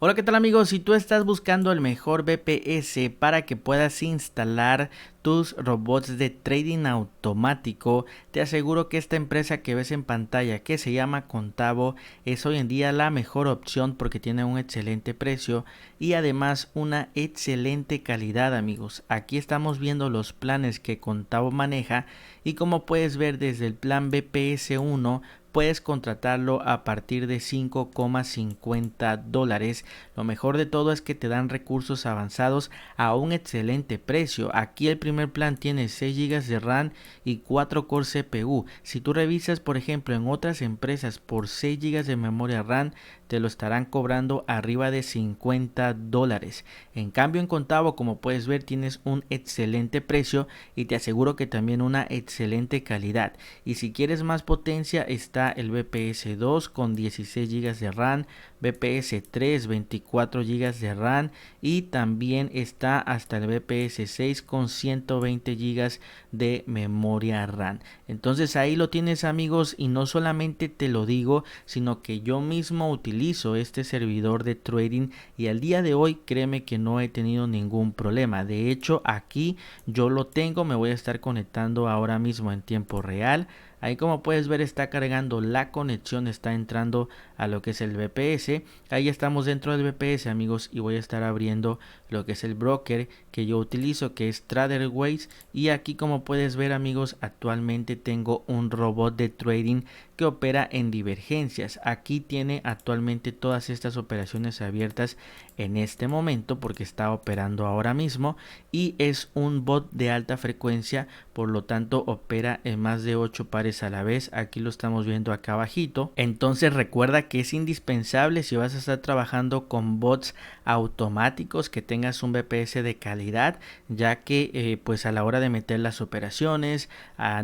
Hola, ¿qué tal amigos? Si tú estás buscando el mejor VPS para que puedas instalar tus robots de trading automático, te aseguro que esta empresa que ves en pantalla, que se llama Contavo, es hoy en día la mejor opción porque tiene un excelente precio y además una excelente calidad, amigos. Aquí estamos viendo los planes que Contavo maneja y como puedes ver, desde el plan VPS 1 puedes contratarlo a partir de $5,50. Lo mejor de todo es que te dan recursos avanzados a un excelente precio. Aquí el primer plan tiene 6 GB de RAM y 4 core CPU. Si tú revisas, por ejemplo, en otras empresas, por 6 GB de memoria RAM te lo estarán cobrando arriba de $50. En cambio, en Contavo, como puedes ver, tienes un excelente precio y te aseguro que también una excelente calidad. Y si quieres más potencia, está el VPS 2 con 16 GB de RAM, VPS 3 24 GB de RAM y también está hasta el VPS 6 con 120 GB de memoria RAM. Entonces ahí lo tienes, amigos, y no solamente te lo digo, sino que yo mismo utilizo este servidor de trading y al día de hoy créeme que no he tenido ningún problema. De hecho, aquí yo lo tengo, me voy a estar conectando ahora mismo en tiempo real. Ahí, como puedes ver, está cargando la conexión, está entrando a lo que es el VPS. Ahí estamos dentro del VPS, amigos, y voy a estar abriendo lo que es el broker que yo utilizo, que es Traderways. Y aquí, como puedes ver, amigos, actualmente tengo un robot de trading que opera en divergencias. Aquí tiene actualmente todas estas operaciones abiertas en este momento porque está operando ahora mismo y es un bot de alta frecuencia, por lo tanto opera en más de 8 pares a la vez. Aquí lo estamos viendo acá abajito. Entonces recuerda que es indispensable, si vas a estar trabajando con bots automáticos, que tengas un VPS de calidad, ya que pues a la hora de meter las operaciones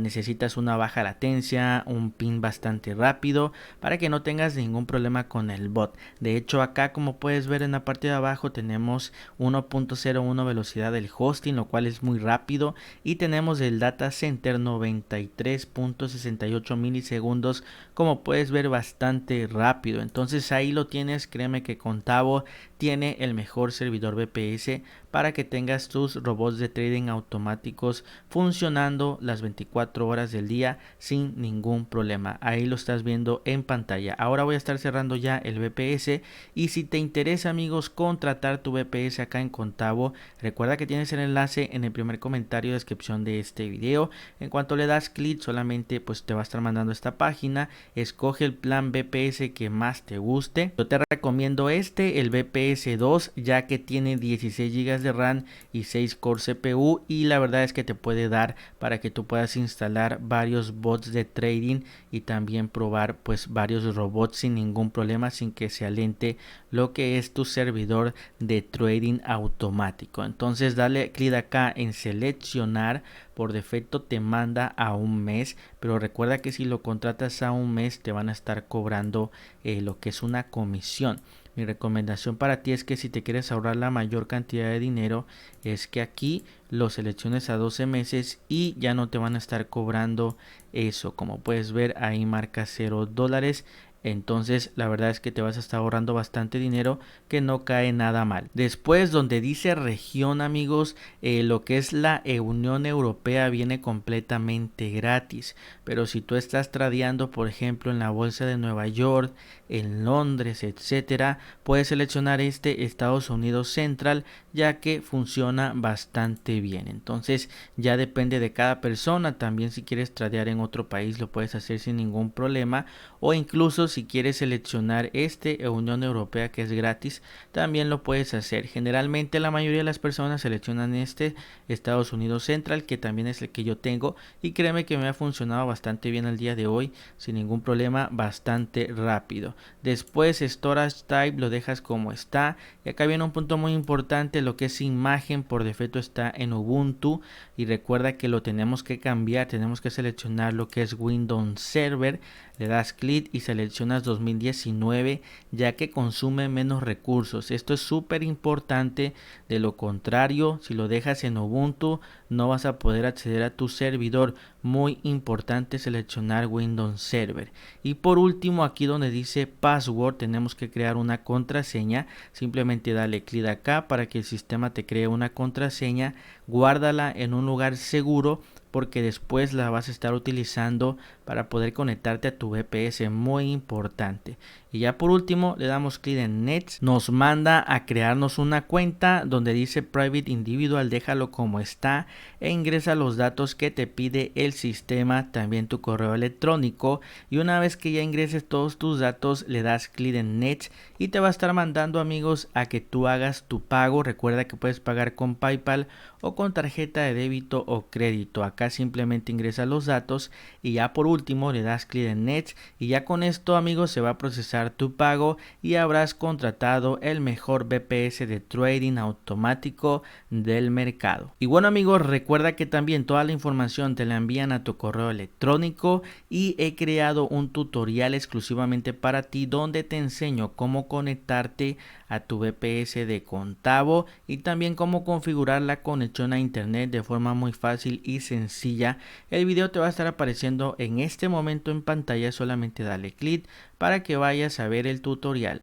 necesitas una baja latencia, un pin bastante rápido para que no tengas ningún problema con el bot. De hecho, acá, como puedes ver en la parte de abajo, tenemos 1.01 velocidad del hosting, lo cual es muy rápido, y tenemos el data center 93.68 milisegundos, como puedes ver, bastante rápido. Entonces ahí lo tienes, créeme que Contavo tiene el mejor servidor VPS para que tengas tus robots de trading automáticos funcionando las 24 horas del día sin ningún problema. Ahí lo estás viendo en pantalla. Ahora voy a estar cerrando ya el VPS y si te interesa, amigos, contratar tu VPS acá en Contavo, recuerda que tienes el enlace en el primer comentario de descripción de este video. En cuanto le das clic, solamente pues te va a estar mandando esta página. Escoge el plan VPS que más te guste. Yo te recomiendo el VPS 2, ya que tiene 16 GB de RAM y 6 core CPU, y la verdad es que te puede dar para que tú puedas instalar varios bots de trading y también probar pues varios robots sin ningún problema, sin que se alente lo que es tu servidor de trading automático. Entonces dale clic acá en seleccionar. Por defecto te manda a un mes, pero recuerda que si lo contratas a un mes te van a estar cobrando lo que es una comisión. Mi recomendación para ti es que si te quieres ahorrar la mayor cantidad de dinero, es que aquí lo selecciones a 12 meses y ya no te van a estar cobrando eso. Como puedes ver, ahí marca $0. Entonces la verdad es que te vas a estar ahorrando bastante dinero, que no cae nada mal. Después, donde dice región, amigos, lo que es la Unión Europea viene completamente gratis. Pero si tú estás tradeando, por ejemplo, en la bolsa de Nueva York, en Londres, etcétera, puedes seleccionar este Estados Unidos Central, ya que funciona bastante bien. Entonces ya depende de cada persona. También si quieres tradear en otro país lo puedes hacer sin ningún problema, o incluso si quieres seleccionar este Unión Europea, que es gratis, también lo puedes hacer. Generalmente la mayoría de las personas seleccionan este Estados Unidos Central, que también es el que yo tengo, y créeme que me ha funcionado bastante bien al día de hoy sin ningún problema, bastante rápido. Después, Storage Type lo dejas como está, y acá viene un punto muy importante. Lo que es imagen, por defecto está en Ubuntu, y recuerda que lo tenemos que cambiar, tenemos que seleccionar lo que es Windows Server. le das clic y seleccionas 2019 ya que consume menos recursos. Esto es súper importante, de lo contrario si lo dejas en Ubuntu no vas a poder acceder a tu servidor. Muy importante seleccionar Windows Server. Y por último, aquí donde dice password tenemos que crear una contraseña. Simplemente dale clic acá para que el sistema te cree una contraseña, guárdala en un lugar seguro porque después la vas a estar utilizando para poder conectarte a tu VPS, muy importante. Y ya por último le damos clic en Next, nos manda a crearnos una cuenta donde dice Private Individual, déjalo como está e ingresa los datos que te pide el sistema, también tu correo electrónico, y una vez que ya ingreses todos tus datos le das clic en Next y te va a estar mandando, amigos, a que tú hagas tu pago. Recuerda que puedes pagar con PayPal o con tarjeta de débito o crédito. Acá simplemente ingresa los datos y ya por último le das clic en Next y ya con esto, amigos, se va a procesar tu pago y habrás contratado el mejor VPS de trading automático del mercado. Y bueno, amigos, recuerda que también toda la información te la envían a tu correo electrónico y he creado un tutorial exclusivamente para ti donde te enseño cómo conectarte a tu VPS de Contavo y también cómo configurar la conexión a internet de forma muy fácil y sencilla. El video te va a estar apareciendo en este momento en pantalla, solamente dale clic para que vayas a ver el tutorial.